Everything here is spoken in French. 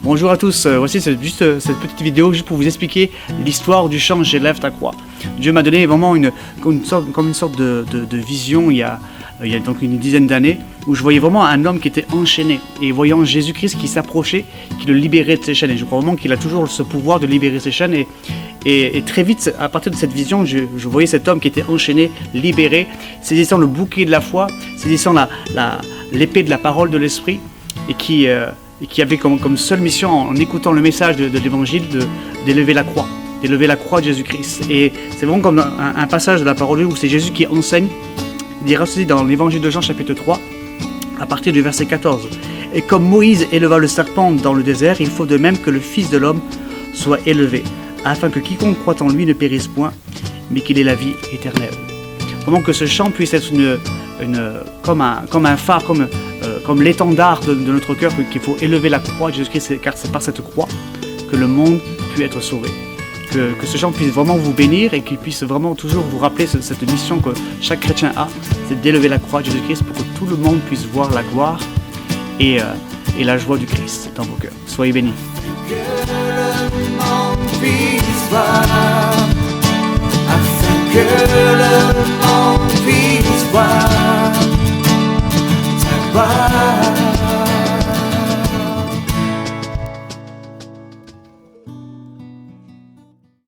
Bonjour à tous, voici cette petite vidéo juste pour vous expliquer l'histoire du chant J'élève ta croix. Dieu m'a donné vraiment comme une sorte de vision il y a donc une dizaine d'années, où je voyais vraiment un homme qui était enchaîné, et voyant Jésus-Christ qui s'approchait, qui le libérait de ses chaînes. Et je crois vraiment qu'il a toujours ce pouvoir de libérer ses chaînes, et très vite, à partir de cette vision, je voyais cet homme qui était enchaîné, libéré, saisissant le bouclier de la foi, saisissant l'épée de la parole de l'Esprit, et qui avait comme seule mission, en écoutant le message de l'Évangile, d'élever la croix de Jésus-Christ. Et c'est vraiment comme un passage de la parole où c'est Jésus qui enseigne. Il dira ceci dans l'Évangile de Jean chapitre 3, à partir du verset 14. « Et comme Moïse éleva le serpent dans le désert, il faut de même que le Fils de l'homme soit élevé, afin que quiconque croit en lui ne périsse point, mais qu'il ait la vie éternelle. » Vraiment que ce chant puisse être comme un phare, comme l'étendard de notre cœur, qu'il faut élever la croix de Jésus-Christ, car c'est par cette croix que le monde peut être sauvé. Que ce chant puisse vraiment vous bénir et qu'il puisse vraiment toujours vous rappeler cette mission que chaque chrétien a, c'est d'élever la croix de Jésus-Christ pour que tout le monde puisse voir la gloire et la joie du Christ dans vos cœurs. Soyez bénis. Que le monde puisse voir, afin que le monde puisse voir ta gloire.